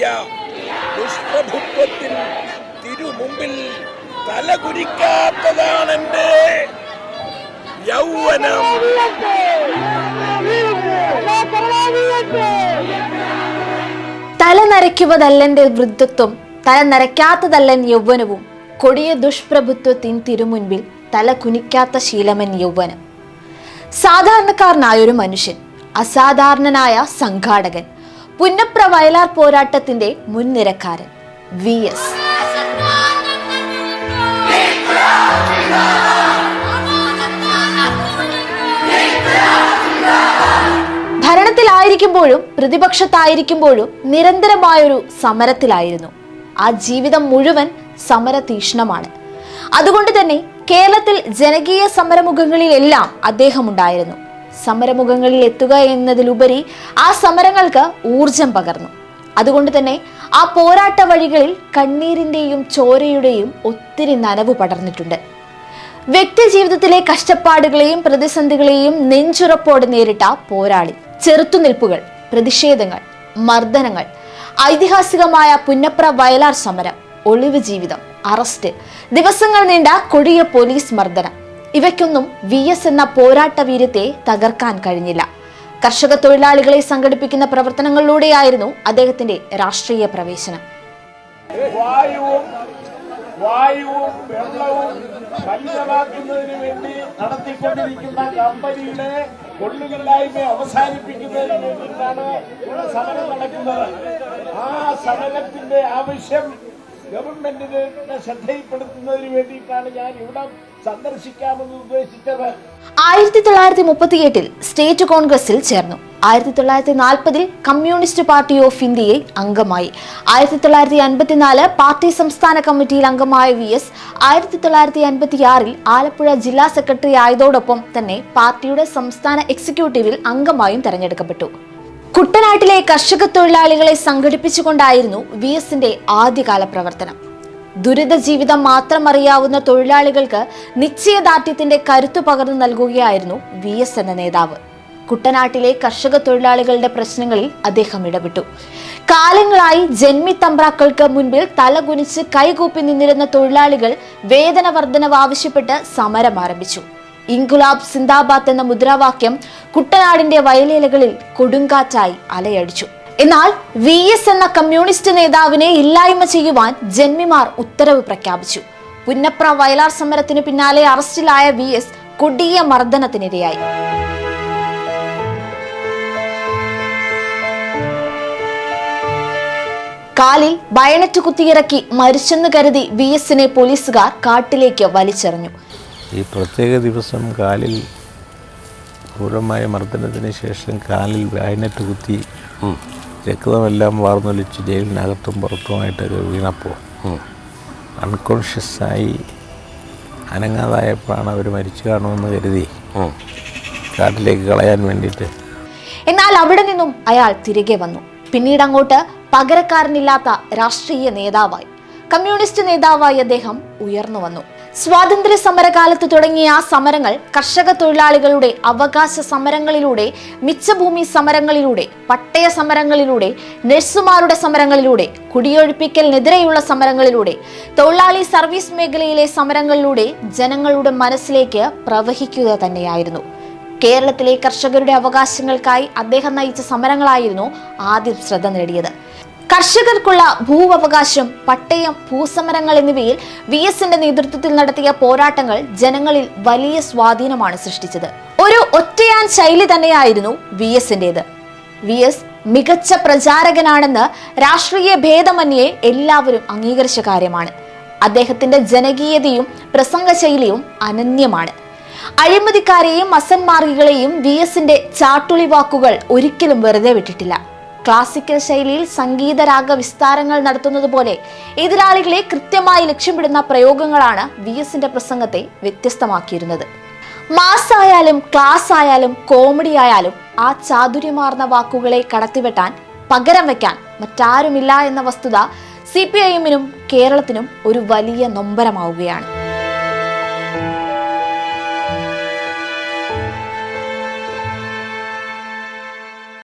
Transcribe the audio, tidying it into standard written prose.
നടത്തിയ ദുഷ്പ്രഭുത്വത്തിൽ തിരുമുമ്പിൽ തലകുനിക്കാത്തതാണെന്റെ യൗവനം. തല നരയ്ക്കുവതല്ലെന്റെ വൃദ്ധത്വം, തല നരയ്ക്കാത്തതല്ലൻ യൗവനവും. കൊടിയ ദുഷ്പ്രഭുത്വത്തിൻ തിരുമുൻപിൽ തല കുനിക്കാത്ത ശീലമൻ യൗവനം. സാധാരണക്കാരനായൊരു മനുഷ്യൻ, അസാധാരണനായ സംഘാടകൻ, പുന്നപ്ര വയലാർ പോരാട്ടത്തിന്റെ മുൻനിരക്കാരൻ VS. ഭരണത്തിലായിരിക്കുമ്പോഴും പ്രതിപക്ഷത്തായിരിക്കുമ്പോഴും നിരന്തരമായൊരു സമരത്തിലായിരുന്നു. ആ ജീവിതം മുഴുവൻ സമര തീഷ്ണമാണ്. അതുകൊണ്ട് തന്നെ കേരളത്തിൽ ജനകീയ സമരമുഖങ്ങളിലെല്ലാം അദ്ദേഹം ഉണ്ടായിരുന്നു. സമരമുഖങ്ങളിൽ എത്തുക എന്നതിലുപരി ആ സമരങ്ങൾക്ക് ഊർജം പകർന്നു. അതുകൊണ്ട് തന്നെ ആ പോരാട്ട വഴികളിൽ കണ്ണീരിന്റെയും ചോരയുടെയും ഒത്തിരി നനവ് പടർന്നിട്ടുണ്ട്. വ്യക്തി ജീവിതത്തിലെ കഷ്ടപ്പാടുകളെയും പ്രതിസന്ധികളെയും നെഞ്ചുറപ്പോടെ നേരിട്ട പോരാളി. ചെറുത്തുനിൽപ്പുകൾ, പ്രതിഷേധങ്ങൾ, മർദ്ദനങ്ങൾ, ഐതിഹാസികമായ പുന്നപ്ര വയലാർ സമരം, ഒളിവ് ജീവിതം, അറസ്റ്റ്, ദിവസങ്ങൾ നീണ്ട കൊടിയ പോലീസ് മർദ്ദനം, ഇവയ്ക്കൊന്നും VS എന്ന പോരാട്ട വീര്യത്തെ തകർക്കാൻ കഴിഞ്ഞില്ല. കർഷക തൊഴിലാളികളെ സംഘടിപ്പിക്കുന്ന പ്രവർത്തനങ്ങളിലൂടെയായിരുന്നു അദ്ദേഹത്തിന്റെ രാഷ്ട്രീയ പ്രവേശനം. വായുവും വെള്ളവും മലിനമാക്കുന്നതിന് വേണ്ടി നടത്തിക്കൊണ്ടിരിക്കുന്ന കമ്പനിയുടെ കൊള്ളുകല്ലായ്മ അവസാനിപ്പിക്കുന്നതിന് വേണ്ടിയിട്ടാണ് ഇവിടെ സമരം നടക്കുന്നത്. ആ സമരത്തിന്റെ ആവശ്യം ഗവൺമെന്റിനെ ശ്രദ്ധയിൽപ്പെടുത്തുന്നതിന് വേണ്ടിയിട്ടാണ് ഞാൻ ഇവിടെ സന്ദർശിക്കാമെന്ന് ഉദ്ദേശിച്ചത്. 1938 സ്റ്റേറ്റ് കോൺഗ്രസിൽ ചേർന്നു. 1940 കമ്മ്യൂണിസ്റ്റ് പാർട്ടി ഓഫ് ഇന്ത്യയിൽ അംഗമായി. 1954 പാർട്ടി സംസ്ഥാന കമ്മിറ്റിയിൽ അംഗമായ VS 1956 ആലപ്പുഴ ജില്ലാ സെക്രട്ടറി ആയതോടൊപ്പം തന്നെ പാർട്ടിയുടെ സംസ്ഥാന എക്സിക്യൂട്ടീവിൽ അംഗമായും തെരഞ്ഞെടുക്കപ്പെട്ടു. കുട്ടനാട്ടിലെ കർഷക തൊഴിലാളികളെ സംഘടിപ്പിച്ചുകൊണ്ടായിരുന്നു VSന്റെ ആദ്യകാല പ്രവർത്തനം. ദുരിത ജീവിതം മാത്രം അറിയാവുന്ന തൊഴിലാളികൾക്ക് നിശ്ചയദാർഢ്യത്തിന്റെ കരുത്തു പകർന്നു നൽകുകയായിരുന്നു VS എന്ന നേതാവ്. കുട്ടനാട്ടിലെ കർഷക തൊഴിലാളികളുടെ പ്രശ്നങ്ങളിൽ അദ്ദേഹം ഇടപെട്ടു. കാലങ്ങളായി ജന്മിത്തമ്പ്രാക്കൾക്ക് മുൻപിൽ തലകുനിച്ച് കൈകൂപ്പി നിന്നിരുന്ന തൊഴിലാളികൾ വേതന വർധനവ് ആവശ്യപ്പെട്ട് സമരം ആരംഭിച്ചു. ഇൻകുലാബ് സിന്ദാബാദ് എന്ന മുദ്രാവാക്യം കുട്ടനാടിന്റെ വയലേലകളിൽ കൊടുങ്കാറ്റായി അലയടിച്ചു. എന്നാൽ VS എന്ന കമ്മ്യൂണിസ്റ്റ് നേതാവിനെ ഇല്ലായ്മ ചെയ്യുവാൻ ജന്മിമാർ ഉത്തരവ് പ്രഖ്യാപിച്ചു. പുന്നപ്ര വയലാർ സമരത്തിന് പിന്നാലെ അറസ്റ്റിലായ VS കൊടിയ മർദ്ദനത്തിനിരയായി. കാലിൽ ബയണറ്റ് കുത്തിയിറക്കി മരിച്ചെന്ന് കരുതി VSനെ പോലീസുകാർ കാട്ടിലേക്ക് വലിച്ചെറിഞ്ഞു. ഈ പ്രത്യേക ദിവസം കാലിൽ ക്രൂരമായ മർദ്ദനത്തിന് ശേഷം കാലിൽ ബയണറ്റ് കുത്തി രക്തമെല്ലാം വാർന്നൊലിച്ച് ജയിലിനകത്തും പുറത്തുമായിട്ടൊക്കെ വീണപ്പോൾ അൺകോൺഷ്യസായി അനങ്ങാതായപ്പോഴാണ് അവർ മരിച്ചു കാണുമെന്ന് കരുതി കാട്ടിലേക്ക് കളയാൻ വേണ്ടിയിട്ട്. എന്നാൽ അവിടെ നിന്നും അയാൾ തിരികെ വന്നു. പിന്നീട് അങ്ങോട്ട് പകരക്കാരനില്ലാത്ത രാഷ്ട്രീയ നേതാവായി, കമ്മ്യൂണിസ്റ്റ് നേതാവായി അദ്ദേഹം ഉയർന്നു വന്നു. സ്വാതന്ത്ര്യ സമരകാലത്ത് തുടങ്ങിയ ആ സമരങ്ങൾ കർഷക തൊഴിലാളികളുടെ അവകാശ സമരങ്ങളിലൂടെ, മിച്ചഭൂമി സമരങ്ങളിലൂടെ, പട്ടയ സമരങ്ങളിലൂടെ, നഴ്സുമാരുടെ സമരങ്ങളിലൂടെ, കുടിയൊഴിപ്പിക്കലിനെതിരെയുള്ള സമരങ്ങളിലൂടെ, തൊഴിലാളി സർവീസ് മേഖലയിലെ സമരങ്ങളിലൂടെ ജനങ്ങളുടെ മനസ്സിലേക്ക് പ്രവഹിക്കുക തന്നെയായിരുന്നു. കേരളത്തിലെ കർഷകരുടെ അവകാശങ്ങൾക്കായി അദ്ദേഹം നയിച്ച സമരങ്ങളായിരുന്നു ആദ്യം ശ്രദ്ധ നേടിയത്. കർഷകർക്കുള്ള ഭൂവകാശം, പട്ടയം, ഭൂസമരങ്ങൾ എന്നിവയിൽ VSന്റെ നേതൃത്വത്തിൽ നടത്തിയ പോരാട്ടങ്ങൾ ജനങ്ങളിൽ വലിയ സ്വാധീനമാണ് സൃഷ്ടിച്ചത്. ഒരു ഒറ്റയാൻ ശൈലി തന്നെയായിരുന്നു VSന്റേത്. VS മികച്ച പ്രചാരകനാണെന്ന് രാഷ്ട്രീയ ഭേദമന്യേ എല്ലാവരും അംഗീകരിച്ച കാര്യമാണ്. അദ്ദേഹത്തിന്റെ ജനകീയതയും പ്രസംഗ ശൈലിയും അനന്യമാണ്. അഴിമതിക്കാരെയും അസന്മാർഗികളെയും VSന്റെ ചാട്ടുളി വാക്കുകൾ ഒരിക്കലും വെറുതെ വിട്ടിട്ടില്ല. ക്ലാസിക്കൽ ശൈലിയിൽ സംഗീത രാഗ വിസ്താരങ്ങൾ നടത്തുന്നത് പോലെ എതിരാളികളെ കൃത്യമായി ലക്ഷ്യമിടുന്ന പ്രയോഗങ്ങളാണ് VSന്റെ പ്രസംഗത്തെ വ്യത്യസ്തമാക്കിയിരുന്നത്. മാസ് ആയാലും ക്ലാസ് ആയാലും കോമഡി ആയാലും ആ ചാതുര്യമാർന്ന വാക്കുകളെ കടത്തിവെട്ടാൻ, പകരം വയ്ക്കാൻ മറ്റാരുമില്ല എന്ന വസ്തുത CPIMനും കേരളത്തിനും ഒരു വലിയ നൊമ്പരമാവുകയാണ്.